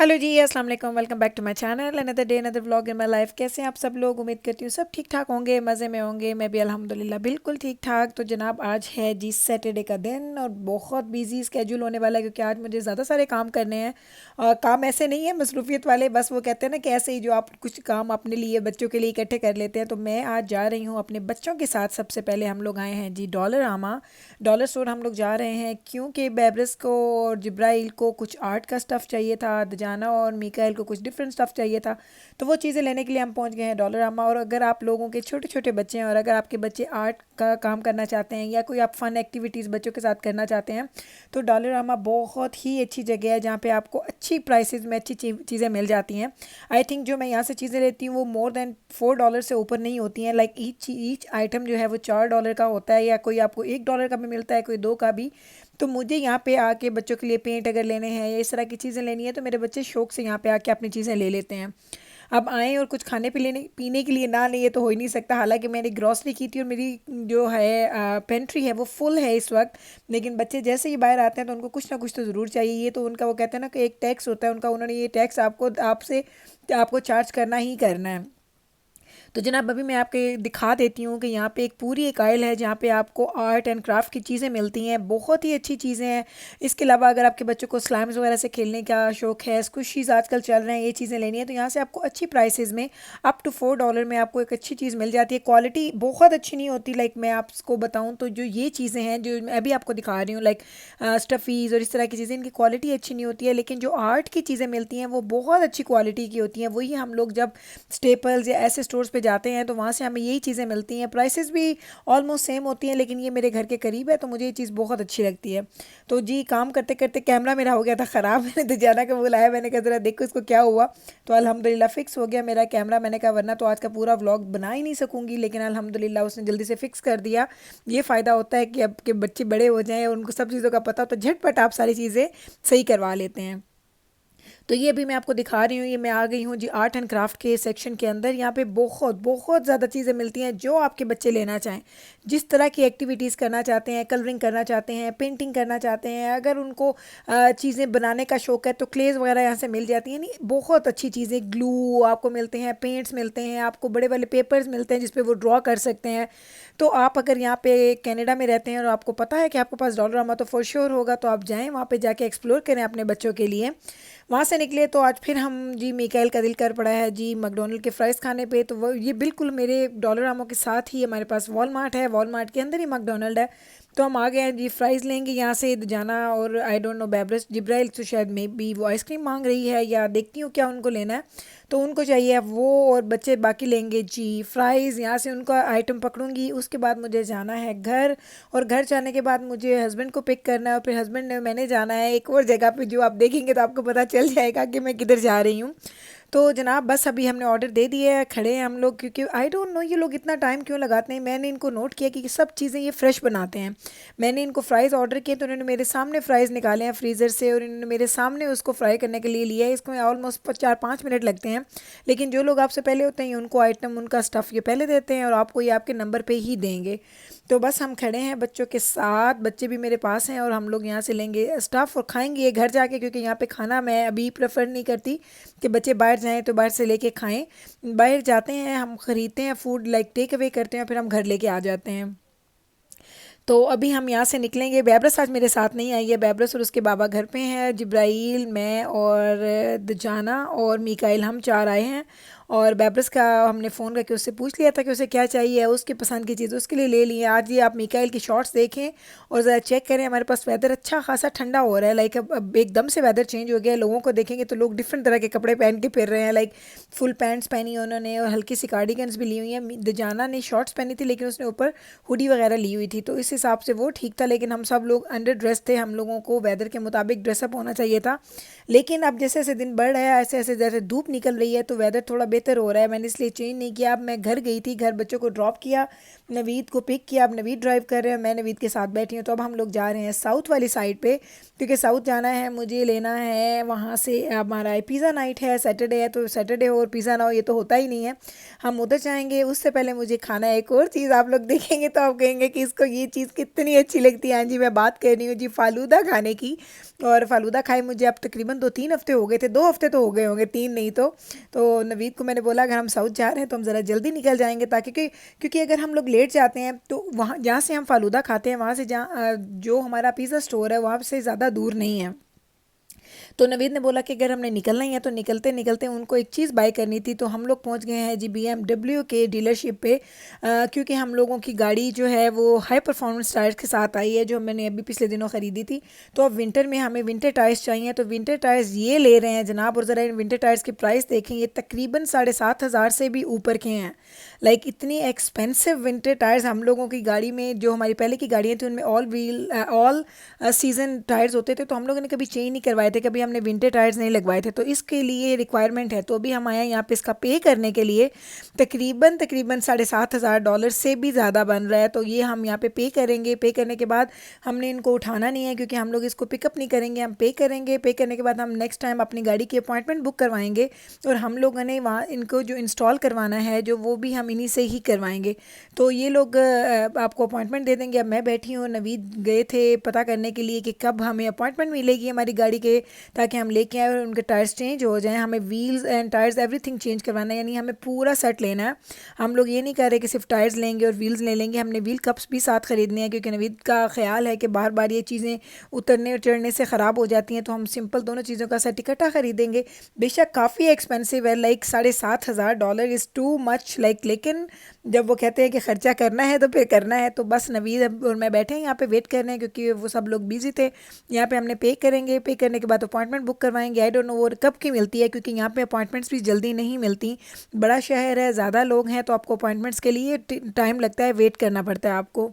Hello ji, अस्सलाम वालेकुम। Welcome back to my channel. Another day another vlog in my life. कैसे हैं आप सब लोग? उम्मीद करती हूँ सब ठीक ठाक होंगे, मज़े में होंगे। मैं भी अल्हम्दुलिल्लाह बिल्कुल ठीक ठाक। तो जनाब आज है जी सैटरडे का दिन और बहुत बिजी स्केड्यूल होने वाला है क्योंकि आज मुझे ज़्यादा सारे काम करने हैं। और काम ऐसे नहीं है मसरूफियत वाले, बस वो कहते हैं ना कि ऐसे ही जो आप कुछ काम अपने लिए बच्चों के लिए इकट्ठे कर लेते हैं। तो मैं आज जा रही हूँ अपने बच्चों के साथ। सबसे पहले हम लोग आए हैं जी डॉलर स्टोर हम लोग जा रहे हैं क्योंकि बेब्रिस को और जिब्राइल को कुछ आर्ट का स्टफ़ चाहिए था, दजाना और मीकाइल को कुछ डिफरेंट स्टफ़ चाहिए था। तो वो चीज़ें लेने के लिए हम पहुंच गए हैं डॉलरामा। और अगर आप लोगों के छोटे छोटे बच्चे हैं और अगर आपके बच्चे आर्ट का काम करना चाहते हैं या कोई आप फ़न एक्टिविटीज़ बच्चों के साथ करना चाहते हैं तो डॉलरामा बहुत ही अच्छी जगह है जहाँ पे आपको अच्छी प्राइसेस में अच्छी चीज़ें मिल जाती हैं। आई थिंक जो मैं यहाँ से चीज़ें लेती हूँ वो मोर देन $4 से ऊपर नहीं होती हैं। लाइक ईच आइटम जो है वो $4 का होता है या कोई आपको $1 का भी मिलता है, कोई 2 का भी। तो मुझे यहाँ पे आके बच्चों के लिए पेंट अगर लेने हैं या इस तरह की चीज़ें लेनी है तो मेरे बच्चे शौक से यहाँ पे आके अपनी चीज़ें ले लेते हैं। अब आएँ और कुछ खाने पीने के लिए ना नहीं, ये तो हो ही नहीं सकता। हालांकि मैंने ग्रॉसरी की थी और मेरी जो है पेंट्री है वो फुल है इस वक्त। लेकिन बच्चे जैसे ही बाहर आते हैं तो उनको कुछ ना कुछ तो ज़रूर चाहिए। ये तो उनका वो कहते हैं ना कि एक टैक्स होता है उनका, उन्होंने ये टैक्स आपको चार्ज करना ही करना है। तो जनाब अभी मैं आपके दिखा देती हूँ कि यहाँ पे एक आयल है जहाँ पे आपको आर्ट एंड क्राफ्ट की चीज़ें मिलती हैं, बहुत ही अच्छी चीज़ें हैं। इसके अलावा अगर आपके बच्चों को स्लाइम्स वगैरह से खेलने का शौक है, स्क्विशीज़ आजकल चल रहे हैं, ये चीज़ें लेनी है तो यहाँ से आपको अच्छी प्राइसेस में अप टू $4 में आपको एक अच्छी चीज़ मिल जाती है। क्वालिटी बहुत अच्छी नहीं होती, लाइक मैं आपको बताऊँ तो जो ये चीज़ें हैं जो मैं अभी आपको दिखा रही हूँ, लाइक स्टफ़ीज़ और इस तरह की चीज़ें, इनकी क्वालिटी अच्छी नहीं होती है। लेकिन जो आर्ट की चीज़ें मिलती हैं वो बहुत अच्छी क्वालिटी की होती हैं। वही हम लोग जब स्टेपल्स या ऐसे स्टोर्स पे जाते हैं तो वहाँ से हमें यही चीज़ें मिलती हैं। प्राइसेस भी ऑलमोस्ट सेम होती हैं लेकिन ये मेरे घर के करीब है तो मुझे ये चीज़ बहुत अच्छी लगती है। तो जी काम करते करते कैमरा मेरा हो गया था ख़राब। मैंने दजाना को बुलाया, मैंने कहा ज़रा देखो इसको क्या हुआ। तो अल्हम्दुलिल्लाह फ़िक्स हो गया मेरा कैमरा। मैंने कहा वरना तो आज का पूरा व्लॉग बना ही नहीं सकूँगी, लेकिन अल्हम्दुलिल्लाह उसने जल्दी से फ़िक्स कर दिया। ये फ़ायदा होता है कि अब के बच्चे बड़े हो जाएँ और उनको सब चीज़ों का पता हो तो झटपट आप सारी चीज़ें सही करवा लेते हैं। तो ये अभी मैं आपको दिखा रही हूँ, ये मैं आ गई हूँ जी आर्ट एंड क्राफ्ट के सेक्शन के अंदर। यहाँ पे बहुत बहुत ज़्यादा चीज़ें मिलती हैं जो आपके बच्चे लेना चाहें, जिस तरह की एक्टिविटीज़ करना चाहते हैं, कलरिंग करना चाहते हैं, पेंटिंग करना चाहते हैं, अगर उनको चीज़ें बनाने का शौक है तो क्लेज़ वगैरह यहाँ से मिल जाती हैं। नहीं बहुत अच्छी चीज़ें, ग्लू आपको मिलते हैं, पेंट्स मिलते हैं, आपको बड़े बड़े पेपर्स मिलते हैं जिस पे वो ड्रॉ कर सकते हैं। तो आप अगर यहाँ पे कनाडा में रहते हैं और आपको पता है कि आपके पास डॉलरामा तो फॉर श्योर होगा, तो आप जाएँ वहाँ पे जाके एक्सप्लोर करें अपने बच्चों के लिए। वहाँ से निकले तो आज फिर हम जी मिकाइल का दिल कर पड़ा है जी मैकडॉनल्ड के फ़्राइज़ खाने पे। तो वो ये बिल्कुल मेरे डॉलरामा के साथ ही हमारे पास वॉलमार्ट है, वॉलमार्ट के अंदर ही मैकडॉनल्ड है। तो हम आ गए हैं जी, फ़्राइज़ लेंगे यहाँ से जाना। और आई डोंट नो बेब्रस जिब्राइल तो शायद मे बी वो आइसक्रीम मांग रही है या देखती हूँ क्या उनको लेना है। तो उनको चाहिए वो और बच्चे बाकी लेंगे जी फ़्राइज़। यहाँ से उनका आइटम पकड़ूंगी, उसके बाद मुझे जाना है घर। और घर जाने के बाद मुझे हस्बैंड को पिक करना है और फिर हस्बैंड ने मैंने जाना है एक और जगह पे जो आप देखेंगे तो आपको पता चल जाएगा कि मैं किधर जा रही हूँ। तो जनाब बस अभी हमने ऑर्डर दे दिया है, खड़े हैं हम लोग क्योंकि आई डोंट नो ये लोग इतना टाइम क्यों लगाते हैं। मैंने इनको नोट किया कि सब चीज़ें ये फ्रेश बनाते हैं। मैंने इनको फ़्राइज़ ऑर्डर किए तो उन्होंने मेरे सामने फ़्राइज़ निकाले हैं फ्रीज़र से और इन्होंने मेरे सामने उसको फ्राई करने के लिए लिया है। इसको ऑलमोस्ट 4-5 मिनट लगते हैं। लेकिन जो लोग आपसे पहले होते हैं उनको आइटम उनका स्टफ़ ये पहले देते हैं और आपको ये आपके नंबर पे ही देंगे। तो बस हम खड़े हैं बच्चों के साथ, बच्चे भी मेरे पास हैं और हम लोग यहाँ से लेंगे स्टफ़ और खाएंगे ये घर जाके, क्योंकि यहाँ पे खाना मैं अभी प्रेफर नहीं करती कि बच्चे बाहर जाएं तो बाहर से लेके खाएं। बाहर जाते हैं हम ख़रीदते हैं फूड, लाइक टेक अवे करते हैं, फिर हम घर लेके आ जाते हैं। तो अभी हम यहाँ से निकलेंगे। बैबरस आज मेरे साथ नहीं आई है, बैबरस और उसके बाबा घर पे हैं। जिब्राइल, मैं और दजाना और मीकाइल हम चार आए हैं। और बैबरस का हमने फ़ोन करके उससे पूछ लिया था कि उसे क्या चाहिए, उसकी पसंद की चीज़ उसके लिए ले ली है। आज ये आप मीकाइल की शॉर्ट्स देखें और ज़रा चेक करें, हमारे पास वेदर अच्छा खासा ठंडा हो रहा है। लाइक अब एकदम से वेदर चेंज हो गया है। लोगों को देखेंगे तो लोग डिफरेंट तरह के कपड़े पहन के फिर रहे हैं, लाइक फुल पैंट्स पहनी है उन्होंने और हल्की सी कार्डिगन्स भी ली हुई हैं। दजाना ने शॉर्ट्स पहनी थी लेकिन उसने ऊपर हुडी वगैरह ली हुई थी, तो इस हिसाब से वो ठीक था। लेकिन हम सब लोग अंडर ड्रेस थे, हम लोगों को वेदर के मुताबिक ड्रेसअप होना चाहिए था। लेकिन अब जैसे जैसे दिन बढ़ रहा है, ऐसे ऐसे जैसे धूप निकल रही है तो वेदर थोड़ा बेहतर हो रहा है, मैंने इसलिए चेंज नहीं किया। अब मैं घर गई थी, घर बच्चों को ड्रॉप किया, नवीद को पिक किया, अब नवीद ड्राइव कर रहे हैं, मैं नवीद के साथ बैठी हूँ। तो अब हम लोग जा रहे हैं साउथ वाली साइड पे, क्योंकि साउथ जाना है, मुझे लेना है वहाँ से। हमारा पिज़्ज़ा नाइट है, सैटरडे है, तो सैटरडे हो और पिज़्ज़ा ना हो ये तो होता ही नहीं है। हम उधर जाएंगे, उससे पहले मुझे खाना है एक और चीज़। आप लोग देखेंगे तो आप कहेंगे कि इसको ये चीज़ कितनी अच्छी लगती है। हाँ जी, मैं बात कर रही हूँ जी फालूदा खाने की। और फालूदा खाए मुझे अब तकरीबन 2-3 हफ्ते हो गए थे, 2 हफ्ते तो हो गए होंगे, 3 नहीं तो नवीद को मैंने बोला अगर हम साउथ जा रहे हैं तो हम ज़रा जल्दी निकल जाएंगे, ताकि क्योंकि अगर हम लोग लेट जाते हैं तो वहाँ जहाँ से हम फालूदा खाते हैं वहाँ से जहाँ जो हमारा पिज़्ज़ा स्टोर है वहाँ से ज़्यादा दूर नहीं है। तो नवीद ने बोला कि अगर हमने निकलना ही है तो निकलते निकलते उनको एक चीज़ बाय करनी थी। तो हम लोग पहुंच गए हैं जी BMW के डीलरशिप पे, क्योंकि हम लोगों की गाड़ी जो है वो हाई परफॉर्मेंस टायर्स के साथ आई है, जो मैंने अभी पिछले दिनों ख़रीदी थी। तो अब विंटर में हमें विंटर टायर्स चाहिए, तो विंटर टायर्स ये ले रहे हैं जनाब। और ज़रा इन विंटर टायर्स की प्राइस देखें, ये तकरीबन 7,500 से भी ऊपर के हैं। लाइक इतनी एक्सपेंसिव विंटर टायर्स। हम लोगों की गाड़ी में जो हमारी पहले की गाड़ियाँ थी उनमें ऑल सीज़न टायर्स होते थे, तो हम लोगों ने कभी चेंज नहीं करवाए थे, कभी हमने विंटर टायर्स नहीं लगवाए थे। तो इसके लिए रिक्वायरमेंट है, तो अभी हम आए हैं यहाँ पे इसका पे करने के लिए। तकरीबन $7,500 से भी ज़्यादा बन रहा है। तो ये हम यहाँ पे करेंगे। पे करने के बाद हमने इनको उठाना नहीं है, क्योंकि हम लोग इसको पिकअप नहीं करेंगे, हम पे करेंगे। पे करने के बाद हम नेक्स्ट टाइम अपनी गाड़ी की अपॉइंटमेंट बुक करवाएंगे, और हम लोगों ने वहाँ इनको जो इंस्टॉल करवाना है जो वो भी हम इन्हीं से ही करवाएंगे। तो ये लोग आपको अपॉइंटमेंट दे देंगे। अब मैं बैठी हूँ, नवीद गए थे पता करने के लिए कि कब हमें अपॉइंटमेंट मिलेगी हमारी गाड़ी के, ताकि हम लेके आए और उनके टायर्स चेंज हो जाएं। हमें wheels and tyres everything change करवाना है, यानी हमें पूरा सेट लेना है। हम लोग ये नहीं कर रहे कि सिर्फ टायर्स लेंगे और व्हील्स ले लेंगे, हमने व्हील कप्स भी साथ ख़रीदने हैं, क्योंकि नवीद का ख्याल है कि बार बार ये चीज़ें उतरने और चढ़ने से ख़राब हो जाती हैं। तो हम सिंपल दोनों चीज़ों का सेट इकट्ठा ख़रीदेंगे। बेशक काफ़ी एक्सपेंसिव है, like $7,500 is too much like, लेकिन जब वो कहते हैं कि ख़र्चा करना है तो फिर करना है। तो बस नवीद और मैं बैठे हैं यहाँ पे वेट कर रहे हैं, क्योंकि वो सब लोग बिजी थे। यहाँ पे हमने पे करेंगे, पे करने के बाद अपॉइंटमेंट बुक करवाएंगे। आई डोंट नो वो कब की मिलती है, क्योंकि यहाँ पे अपॉइंटमेंट्स भी जल्दी नहीं मिलती। बड़ा शहर है, ज़्यादा लोग हैं, तो आपको अपॉइंटमेंट्स के लिए टाइम लगता है, वेट करना पड़ता है आपको।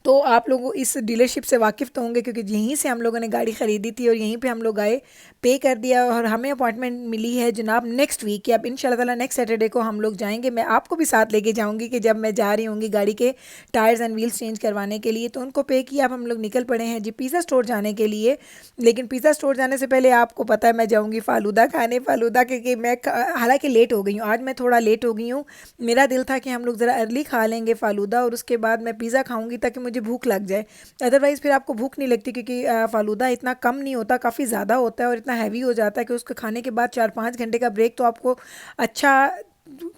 तो आप लोग इस डीलरशिप से वाकिफ़ तो होंगे, क्योंकि यहीं से हम लोगों ने गाड़ी ख़रीदी थी और यहीं पे हम लोग आए, पे कर दिया, और हमें अपॉइंटमेंट मिली है जनाब नेक्स्ट वीक कि अब इंशाल्लाह ताला नेक्स्ट सैटरडे को हम लोग जाएंगे। मैं आपको भी साथ लेके जाऊंगी कि जब मैं जा रही होंगी गाड़ी के टायर्स एंड व्हील्स चेंज करवाने के लिए। तो उनको पे किया, अब हम लोग निकल पड़े हैं जी पिज़्ज़ा स्टोर जाने के लिए। लेकिन पिज़्ज़ा स्टोर जाने से पहले आपको पता है मैं जाऊँगी फ़ालूदा खाने। फ़ालूदा क्योंकि मैं हालाँकि लेट हो गई हूँ, आज मैं थोड़ा लेट हो गई हूँ। मेरा दिल था कि हम लोग ज़रा अर्ली खा लेंगे फ़ालूदा, और उसके बाद मैं पिज़्ज़ा खाऊँगी ताकि मुझे भूख लग जाए। अदरवाइज़ फिर आपको भूख नहीं लगती, क्योंकि फ़ालूदा इतना कम नहीं होता, काफ़ी ज़्यादा होता है और इतना हैवी हो जाता है कि उसको खाने के बाद 4-5 घंटे का ब्रेक तो आपको अच्छा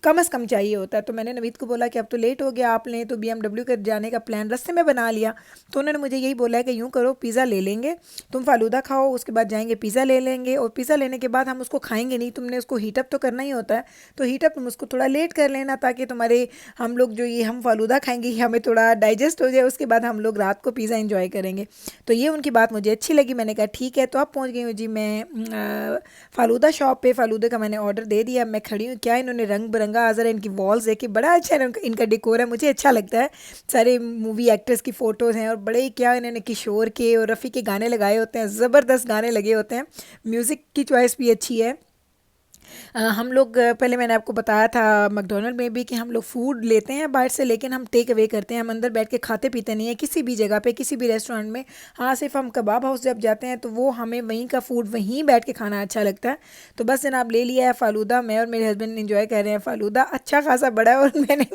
कम से कम चाहिए होता है। तो मैंने नवीद को बोला कि अब तो लेट हो गया, आप लें तो BMW कर जाने का प्लान रास्ते में बना लिया। तो उन्होंने मुझे यही बोला है कि यूँ करो पिज़्ज़ा ले लेंगे, तुम फ़ालूदा खाओ, उसके बाद जाएंगे पिज़्ज़ा ले लेंगे, और पिज़्ज़ा लेने के बाद हम उसको खाएंगे नहीं, तुमने उसको हीटअप तो करना ही होता है, तो हीटअप तुम उसको थोड़ा लेट कर लेना, ताकि तुम्हारे हम लोग जो ये हम फ़ालूदा खाएंगे हमें थोड़ा डाइजेस्ट हो जाए, उसके बाद हम लोग रात को पिज़्ज़ा इंजॉय करेंगे। तो ये उनकी बात मुझे अच्छी लगी, मैंने कहा ठीक है। तो अब पहुँच गई हूँ जी मैं फ़ालूदा शॉप पे। फ़ालूदे का मैंने ऑर्डर दे दिया, मैं खड़ी हूँ। क्या इन्होंने रंग बिरंगा आज़र इनकी वॉल्स है कि बड़ा अच्छा है, इनका डेकोर है, मुझे अच्छा लगता है। सारे मूवी एक्टर्स की फ़ोटोज़ हैं, और बड़े क्या इन्होंने किशोर के और रफ़ी के गाने लगाए होते हैं, ज़बरदस्त गाने लगे होते हैं। म्यूज़िक की चॉइस भी अच्छी है। हम लोग पहले मैंने आपको बताया था मैकडॉनल्ड में भी कि हम लोग फ़ूड लेते हैं बाहर से, लेकिन हम टेक अवे करते हैं, हम अंदर बैठ के खाते पीते नहीं है किसी भी जगह पे, किसी भी रेस्टोरेंट में। हाँ, सिर्फ हम कबाब हाउस जब जाते हैं तो वो हमें वहीं का फ़ूड वहीं बैठ के खाना अच्छा लगता है। तो बस जनाब ले लिया है फ़ालूदा, मैं और मेरे हस्बैंड इंजॉय कर रहे हैं। फ़ालूदा अच्छा खासा बड़ा है, और मैंने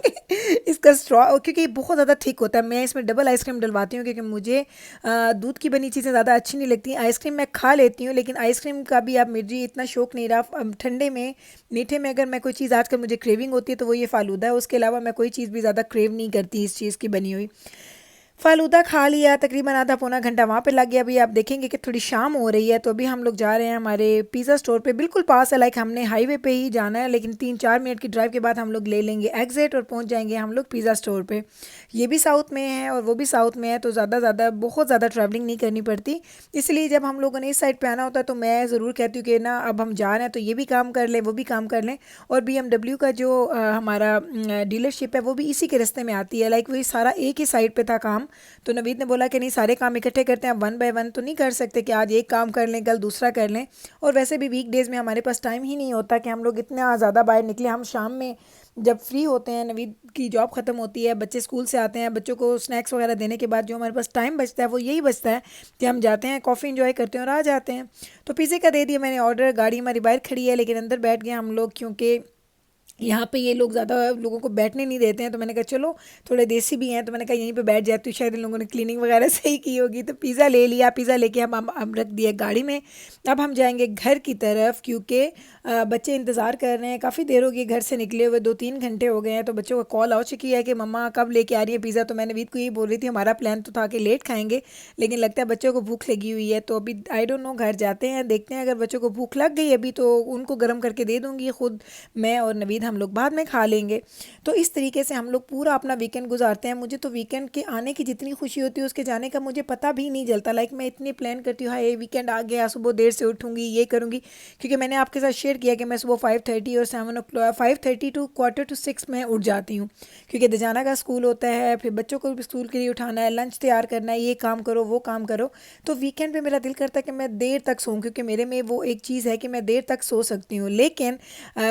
इसका स्ट्रॉ, क्योंकि बहुत ज़्यादा थिक होता है, मैं इसमें डबल आइसक्रीम डलवाती हूँ, क्योंकि मुझे दूध की बनी चीज़ें ज़्यादा अच्छी नहीं लगती। आइसक्रीम मैं खा लेती हूँ, लेकिन आइसक्रीम का भी अब मुझे इतना शौक नहीं रहा। ठंडे में मीठे में अगर मैं कोई चीज़ आजकल मुझे क्रेविंग होती है तो वो ये फ़ालूदा है, उसके अलावा मैं कोई चीज़ भी ज़्यादा क्रेव नहीं करती इस चीज़ की बनी हुई। फ़ालूदा खा लिया, तकरीबन आधा पौना घंटा वहाँ पे लग गया। अभी आप देखेंगे कि थोड़ी शाम हो रही है, तो अभी हम लोग जा रहे हैं हमारे पिज़्ज़ा स्टोर पे, बिल्कुल पास है, लाइक हमने हाईवे पे ही जाना है, लेकिन 3-4 मिनट की ड्राइव के बाद हम लोग ले लेंगे एग्ज़िट और पहुँच जाएंगे हम लोग पिज़्ज़ा स्टोर पे। ये भी साउथ में है और वो भी साउथ में है, तो बहुत ज़्यादा ट्रैवलिंग नहीं करनी पड़ती। इसलिए जब हम लोगों ने इस साइड पे आना होता है तो मैं ज़रूर कहती हूँ कि ना अब हम जा रहे हैं तो ये भी काम कर लें, वो भी काम कर लें। और BMW का जो हमारा डीलरशिप है वो भी इसी के रास्ते में आती है, लाइक वही सारा एक ही साइड पे था काम, काम। तो नवीद ने बोला कि नहीं सारे काम इकट्ठे करते हैं, आप वन बाय वन तो नहीं कर सकते कि आज एक काम कर लें कल दूसरा कर लें। और वैसे भी वीकडेज़ में हमारे पास टाइम ही नहीं होता कि हम लोग इतना ज़्यादा बाहर निकले। हम शाम में जब फ्री होते हैं, नवीद की जॉब ख़त्म होती है, बच्चे स्कूल से आते हैं, बच्चों को स्नैक्स वगैरह देने के बाद जो हमारे पास टाइम बचता है वो यही बचता है कि हम जाते हैं, कॉफ़ी इंजॉय करते हैं और आ जाते हैं। तो पिज़्ज़े का दे दिया मैंने ऑर्डर, गाड़ी हमारी बाहर खड़ी है लेकिन अंदर बैठ गए हम लोग, क्योंकि यहाँ पे ये लोग ज़्यादा लोगों को बैठने नहीं देते हैं। तो मैंने कहा चलो थोड़े देसी भी हैं, तो मैंने कहा यहीं पे बैठ जाती हूँ, शायद इन लोगों ने क्लीनिंग वगैरह सही की होगी। तो पिज़्ज़ा ले लिया, पिज़्ज़ा लेके हम रख दिया गाड़ी में। अब हम जाएंगे घर की तरफ, क्योंकि बच्चे इंतज़ार कर रहे हैं, काफ़ी देर हो गई घर से निकले हुए, 2-3 घंटे हो गए हैं। तो बच्चों का कॉल आ चुकी है कि मम्मा कब लेके आ रही है पिज़्ज़ा। तो मैंने नवीद को यही बोल रही थी, हमारा प्लान तो था कि लेट खाएंगे लेकिन लगता है बच्चों को भूख लगी हुई है। तो अभी आई डोंट नो, घर जाते हैं, देखते हैं, अगर बच्चों को भूख लग गई अभी तो उनको गर्म करके दे दूँगी, खुद मैं और नवीद हम लोग बाद में खा लेंगे। तो इस तरीके से हम लोग पूरा अपना वीकेंड गुजारते हैं। मुझे तो वीकेंड के आने की जितनी खुशी होती है उसके जाने का मुझे पता भी नहीं चलता। लाइक मैं इतनी प्लान करती हूँ, हाँ ये वीकेंड आ गया, सुबह देर से उठूँगी, ये करूँगी, क्योंकि मैंने आपके साथ शेयर किया कि मैं सुबह 5:30 और 5:30 टू 5:45 में उठ जाती हूँ, क्योंकि दजाना का स्कूल होता है, फिर बच्चों को भी स्कूल के लिए उठाना है, लंच तैयार करना है, ये काम करो वो काम करो। तो वीकेंड पे मेरा दिल करता है कि मैं देर तक सोऊं, क्योंकि मेरे में वो एक चीज़ है कि मैं देर तक सो सकती हूँ। लेकिन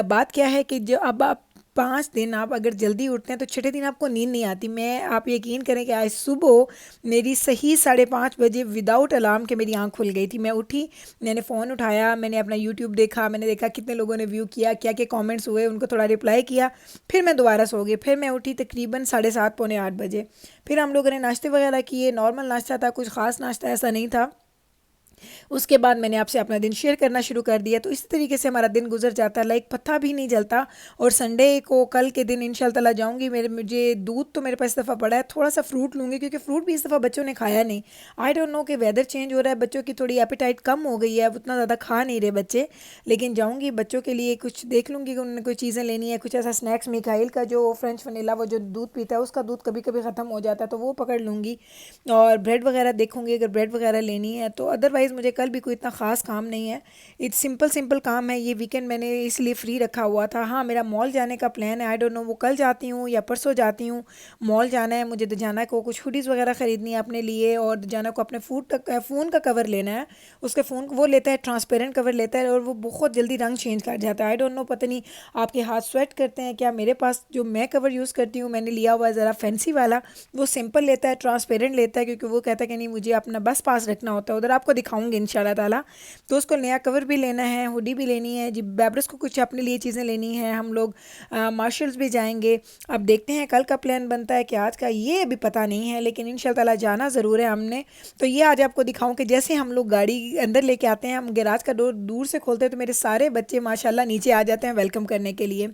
बात क्या है कि जो अब आप 5 दिन आप अगर जल्दी उठते हैं तो छठे दिन आपको नींद नहीं आती। आप यकीन करें कि आज सुबह मेरी सही 5:30 बजे विदाउट अलार्म के मेरी आंख खुल गई थी। मैं उठी, मैंने फ़ोन उठाया, मैंने अपना यूट्यूब देखा, मैंने देखा कितने लोगों ने व्यू किया, क्या क्या कमेंट्स हुए, उनको थोड़ा रिप्लाई किया, फिर मैं दोबारा सो गई। फिर मैं उठी तकरीबन 7:30 पौने 8 बजे। फिर हम लोगों ने नाश्ते वगैरह किए, नॉर्मल नाश्ता था, कुछ ख़ास नाश्ता ऐसा नहीं था। उसके बाद मैंने आपसे अपना दिन शेयर करना शुरू कर दिया। तो इस तरीके से हमारा दिन गुजर जाता है, लाइक पता भी नहीं चलता। और संडे को कल के दिन इंशाल्लाह ताला जाऊंगी। मुझे दूध तो मेरे पास इस दफ़ा पड़ा है, थोड़ा सा फ्रूट लूँगी, क्योंकि फ्रूट भी इस दफ़ा बच्चों ने खाया नहीं। आई डोंट नो कि वेदर चेंज हो रहा है, बच्चों की थोड़ी एपेटाइट कम हो गई है, उतना ज़्यादा खा नहीं रहे बच्चे। लेकिन जाऊँगी बच्चों के लिए कुछ देख लूँगी कि उन्होंने कोई चीज़ें लेनी है, कुछ ऐसा स्नैक्स। मिखाइल का जो फ्रेंच वनीला वो जो दूध पीता है उसका दूध कभी कभी ख़त्म हो जाता है तो वो पकड़ लूँगी। और ब्रेड वगैरह देखूँगी अगर ब्रेड वगैरह लेनी है तो। अदरवाइज़ मुझे कल भी कोई इतना ख़ास काम नहीं है, इट्स सिंपल काम है। ये वीकेंड मैंने इसलिए फ्री रखा हुआ था। हाँ, मेरा मॉल जाने का प्लान है, आई डोंट नो वो कल जाती हूँ या परसों जाती हूँ। मॉल जाना है मुझे, दजाना को कुछ हुडीज़ वगैरह ख़रीदनी है अपने लिए, और दजाना को अपने फ़ोन का कवर लेना है। उसके फ़ोन को वो लेता है, ट्रांसपेरेंट कवर लेता है, और वो बहुत जल्दी रंग चेंज कर जाता है। आई डोंट नो, पता नहीं आपके हाथ स्वेट करते हैं क्या। मेरे पास जो मैं कवर यूज़ करती हूँ, मैंने लिया हुआ है ज़रा फैंसी वाला, वो सिंपल लेता है, ट्रांसपेरेंट लेता है, क्योंकि वो कहता है कि नहीं मुझे अपना बस पास रखना होता है, उधर आपको दिखाऊंगी इंशाल्लाह ताला। तो उसको नया कवर भी लेना है, हुडी भी लेनी है जी, बैब्रस को कुछ अपने लिए चीज़ें लेनी है। हम लोग मार्शल्स भी जाएंगे। अब देखते हैं कल का प्लान बनता है कि आज का, ये अभी पता नहीं है, लेकिन इंशाल्लाह ताला जाना ज़रूर है हमने। तो ये आज आपको दिखाऊं कि जैसे हम लोग गाड़ी अंदर लेके आते हैं, हम गैराज का डोर दूर से खोलते हैं तो मेरे सारे बच्चे माशाल्लाह नीचे आ जाते हैं वेलकम करने के लिए।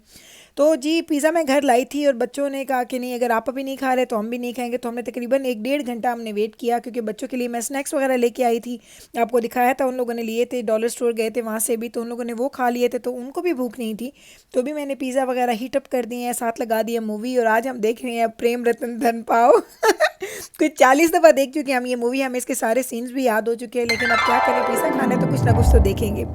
तो जी पिज़्ज़ा मैं घर लाई थी और बच्चों ने कहा कि नहीं अगर आप अभी नहीं खा रहे तो हम भी नहीं खाएंगे। तो हमने तकरीबन 1-1.5 घंटा हमने वेट किया, क्योंकि बच्चों के लिए मैं स्नैक्स वगैरह लेके आई थी, आपको दिखाया था। उन लोगों ने लिए थे, डॉलर स्टोर गए थे वहाँ से भी, तो उन लोगों ने वो खा लिए थे, तो उनको भी भूख नहीं थी। तो भी मैंने पिज़्ज़ा वगैरह हीट अप कर दिए हैं, साथ लगा दिया मूवी, और आज हम देख रहे हैं प्रेम रतन धन पाओ। कुछ 40 दफ़ा देख चुके हैं हम ये मूवी, हमें इसके सारे सीन्स भी याद हो चुके हैं, लेकिन अब क्या करें, पिज़्ज़ा खाना है तो कुछ ना कुछ तो देखेंगे।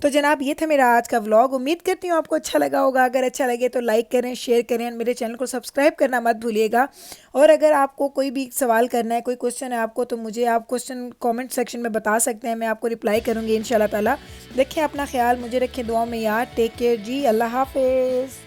तो जनाब ये था मेरा आज का व्लॉग, उम्मीद करती हूँ आपको अच्छा लगा होगा। अगर अच्छा लगे तो लाइक करें, शेयर करें, मेरे चैनल को सब्सक्राइब करना मत भूलिएगा। और अगर आपको कोई भी सवाल करना है, कोई क्वेश्चन है आपको, तो मुझे आप क्वेश्चन कमेंट सेक्शन में बता सकते हैं, मैं आपको रिप्लाई करूँगी इंशाल्लाह ताला। रखें अपना ख्याल, मुझे रखें दुआ में याद। टेक केयर जी, अल्लाह हाफिज़।